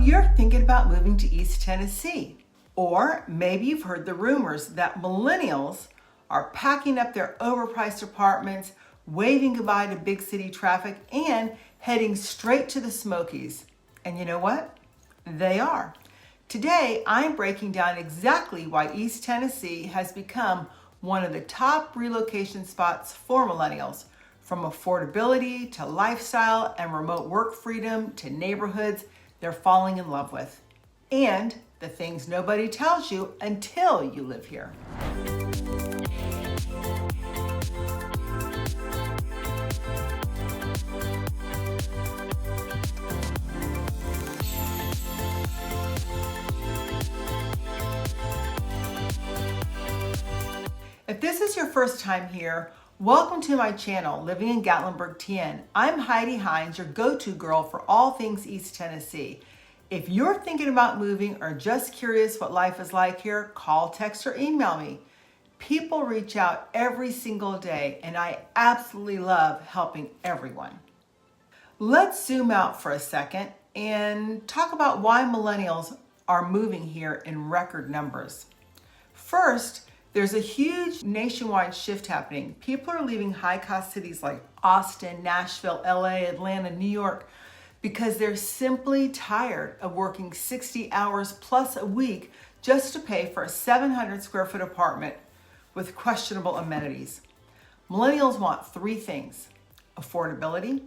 you're thinking about moving to East Tennessee. Or maybe you've heard the rumors that millennials are packing up their overpriced apartments, waving goodbye to big city traffic, and heading straight to the Smokies. And you know what? They are. Today, I'm breaking down exactly why East Tennessee has become one of the top relocation spots for millennials, from affordability to lifestyle and remote work freedom to neighborhoods they're falling in love with. And the things nobody tells you until you live here. If this is your first time here, welcome to my channel, Living in Gatlinburg, TN. I'm Heidi Hines, your go-to girl for all things East Tennessee. If you're thinking about moving or just curious what life is like here, call, text, or email me. People reach out every single day, and I absolutely love helping everyone. Let's zoom out for a second and talk about why millennials are moving here in record numbers. First, there's a huge nationwide shift happening. People are leaving high-cost cities like Austin, Nashville, LA, Atlanta, New York, because they're simply tired of working 60 hours plus a week just to pay for a 700 square foot apartment with questionable amenities. Millennials want three things: affordability,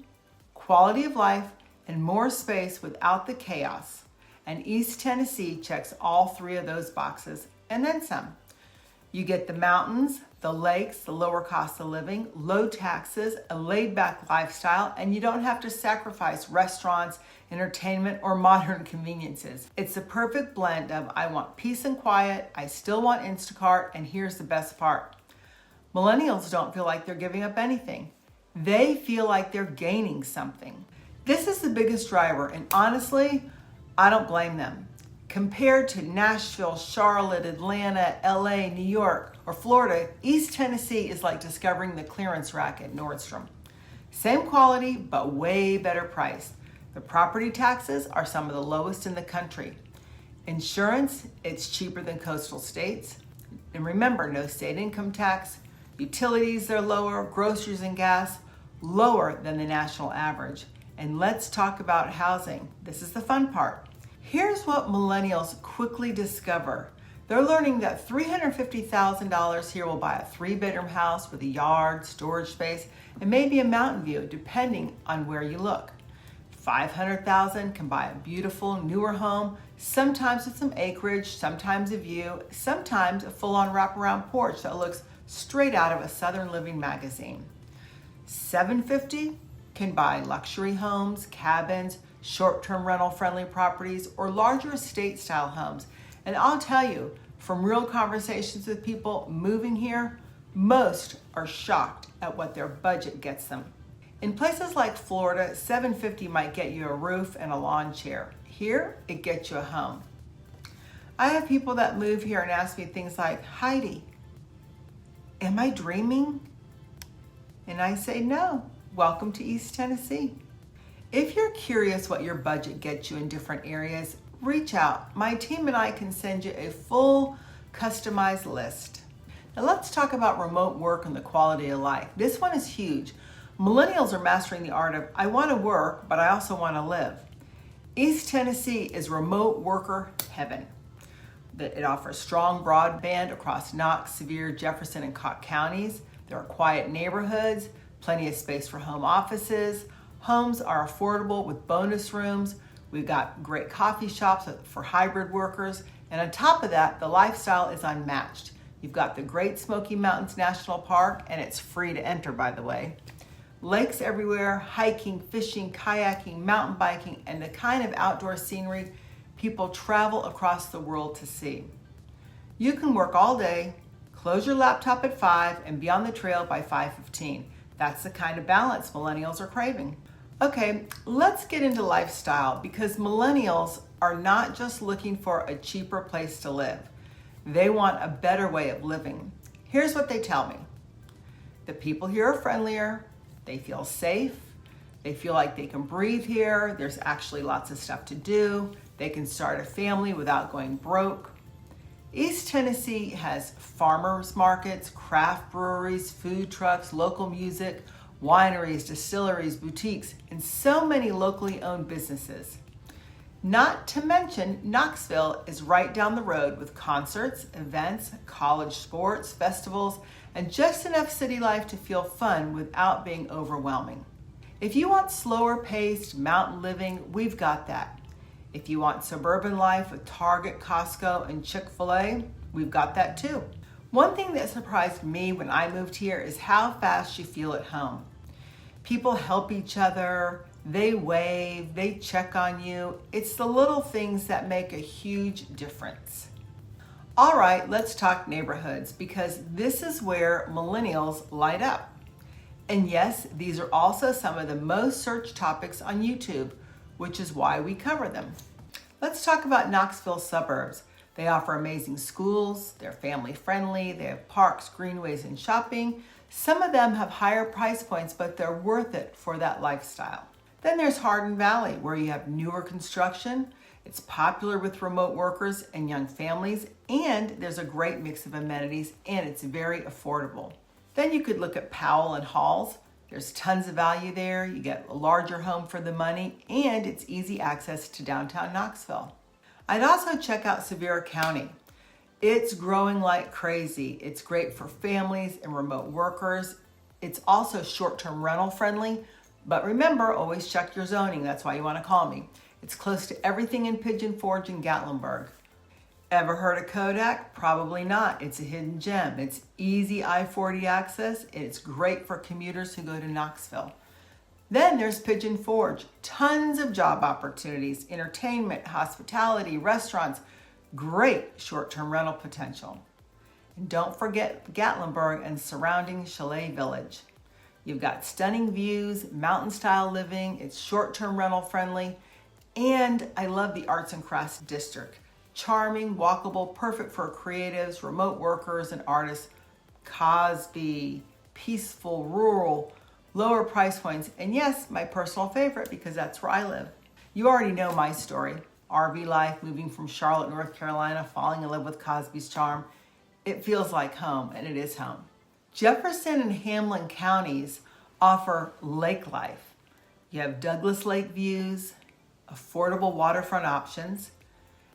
quality of life, and more space without the chaos. And East Tennessee checks all three of those boxes, and then some. You get the mountains, the lakes, the lower cost of living, low taxes, a laid-back lifestyle, and you don't have to sacrifice restaurants, entertainment, or modern conveniences. It's the perfect blend of I want peace and quiet, I still want Instacart, and here's the best part. Millennials don't feel like they're giving up anything. They feel like they're gaining something. This is the biggest driver, and honestly, I don't blame them. Compared to Nashville, Charlotte, Atlanta, LA, New York, or Florida, East Tennessee is like discovering the clearance rack at Nordstrom. Same quality, but way better price. The property taxes are some of the lowest in the country. Insurance, it's cheaper than coastal states. And remember, no state income tax. Utilities, they're lower. Groceries and gas, lower than the national average. And let's talk about housing. This is the fun part. Here's what millennials quickly discover. They're learning that $350,000 here will buy a 3-bedroom house with a yard, storage space, and maybe a mountain view, depending on where you look. $500,000 can buy a beautiful, newer home, sometimes with some acreage, sometimes a view, sometimes a full-on wraparound porch that looks straight out of a Southern Living magazine. $750,000 can buy luxury homes, cabins, short-term rental-friendly properties, or larger estate-style homes. And I'll tell you, from real conversations with people moving here, most are shocked at what their budget gets them. In places like Florida, $750,000 might get you a roof and a lawn chair. Here, it gets you a home. I have people that move here and ask me things like, Heidi, am I dreaming? And I say, no, welcome to East Tennessee. If you're curious what your budget gets you in different areas, reach out. My team and I can send you a full customized list. Now let's talk about remote work and the quality of life. This one is huge. Millennials are mastering the art of, I want to work, but I also want to live. East Tennessee is remote worker heaven. It offers strong broadband across Knox, Sevier, Jefferson, and Cocke counties. There are quiet neighborhoods, plenty of space for home offices. Homes are affordable with bonus rooms. We've got great coffee shops for hybrid workers. And on top of that, the lifestyle is unmatched. You've got the Great Smoky Mountains National Park, and it's free to enter, by the way. Lakes everywhere, hiking, fishing, kayaking, mountain biking, and the kind of outdoor scenery people travel across the world to see. You can work all day, close your laptop at 5, and be on the trail by 5:15. That's the kind of balance millennials are craving. Okay, let's get into lifestyle, because millennials are not just looking for a cheaper place to live. They want a better way of living. Here's what they tell me. The people here are friendlier, they feel safe, They feel like they can breathe here. There's actually lots of stuff to do. They can start a family without going broke. East Tennessee has farmers markets, craft breweries, food trucks, local music, wineries, distilleries, boutiques, and so many locally owned businesses. Not to mention, Knoxville is right down the road with concerts, events, college sports, festivals, and just enough city life to feel fun without being overwhelming. If you want slower paced mountain living, we've got that. If you want suburban life with Target, Costco, and Chick-fil-A, we've got that too. One thing that surprised me when I moved here is how fast you feel at home. People help each other, they wave, they check on you. It's the little things that make a huge difference. All right, let's talk neighborhoods because this is where millennials light up. And yes, these are also some of the most searched topics on YouTube, which is why we cover them. Let's talk about Knoxville suburbs. They offer amazing schools, they're family friendly, they have parks, greenways, and shopping. Some of them have higher price points, but they're worth it for that lifestyle. Then there's Hardin Valley, where you have newer construction. It's popular with remote workers and young families, and there's a great mix of amenities, and it's very affordable. Then you could look at Powell and Halls. There's tons of value there. You get a larger home for the money, and it's easy access to downtown Knoxville. I'd also check out Sevier County. It's growing like crazy. It's great for families and remote workers. It's also short-term rental friendly, but remember, always check your zoning. That's why you want to call me. It's close to everything in Pigeon Forge and Gatlinburg. Ever heard of Kodak? Probably not. It's a hidden gem. It's easy I-40 access, and it's great for commuters who go to Knoxville. Then there's Pigeon Forge. Tons of job opportunities, entertainment, hospitality, restaurants, great short-term rental potential. And don't forget Gatlinburg and surrounding Chalet Village. You've got stunning views, mountain-style living, it's short-term rental friendly, and I love the Arts and Crafts District. Charming, walkable, perfect for creatives, remote workers, and artists. Cosby, peaceful, rural, lower price points, and yes, my personal favorite because that's where I live. You already know my story. RV life, moving from Charlotte, North Carolina, falling in love with Cosby's charm. It feels like home, and it is home. Jefferson and Hamlin counties offer lake life. You have Douglas Lake views, affordable waterfront options,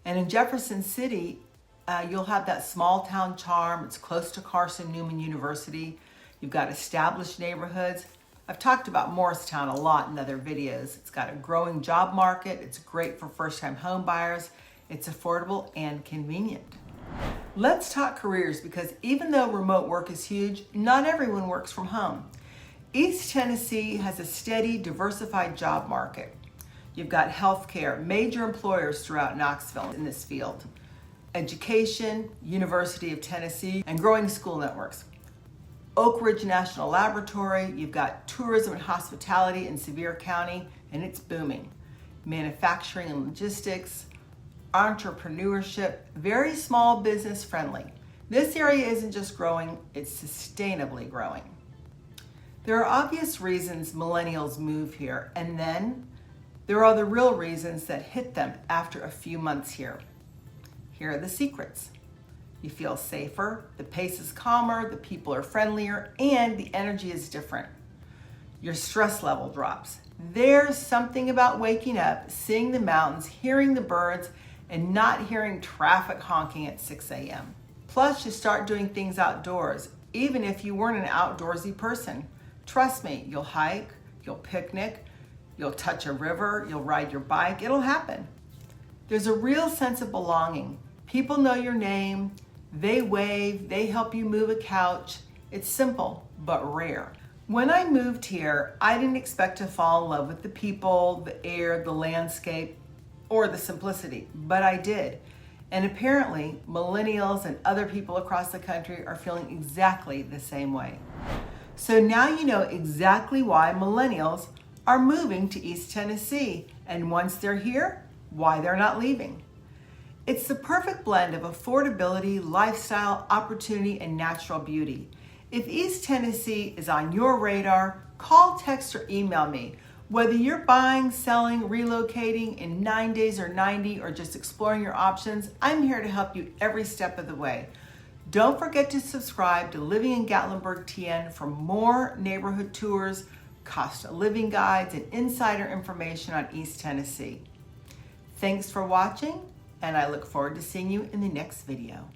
and in Jefferson City, you'll have that small town charm. It's close to Carson Newman University. You've got established neighborhoods. I've talked about Morristown a lot in other videos. It's got a growing job market. It's great for first-time home buyers. It's affordable and convenient. Let's talk careers because even though remote work is huge, not everyone works from home. East Tennessee has a steady, diversified job market. You've got healthcare, major employers throughout Knoxville in this field. Education, University of Tennessee, and growing school networks. Oak Ridge National Laboratory, you've got tourism and hospitality in Sevier County, and it's booming. Manufacturing and logistics, entrepreneurship, very small business friendly. This area isn't just growing, it's sustainably growing. There are obvious reasons millennials move here, and then there are the real reasons that hit them after a few months here. Here are the secrets. You feel safer, the pace is calmer, the people are friendlier, and the energy is different. Your stress level drops. There's something about waking up, seeing the mountains, hearing the birds, and not hearing traffic honking at 6 a.m. Plus, you start doing things outdoors, even if you weren't an outdoorsy person. Trust me, you'll hike, you'll picnic, you'll touch a river, you'll ride your bike, it'll happen. There's a real sense of belonging. People know your name, they wave, they help you move a couch. It's simple, but rare. When I moved here, I didn't expect to fall in love with the people, the air, the landscape, or the simplicity, but I did. And apparently, millennials and other people across the country are feeling exactly the same way. So now you know exactly why millennials are moving to East Tennessee, and once they're here, why they're not leaving. It's the perfect blend of affordability, lifestyle, opportunity, and natural beauty. If East Tennessee is on your radar, call, text, or email me. Whether you're buying, selling, relocating in 9 days or 90, or just exploring your options, I'm here to help you every step of the way. Don't forget to subscribe to Living in Gatlinburg TN for more neighborhood tours, cost of living guides, and insider information on East Tennessee. Thanks for watching, and I look forward to seeing you in the next video.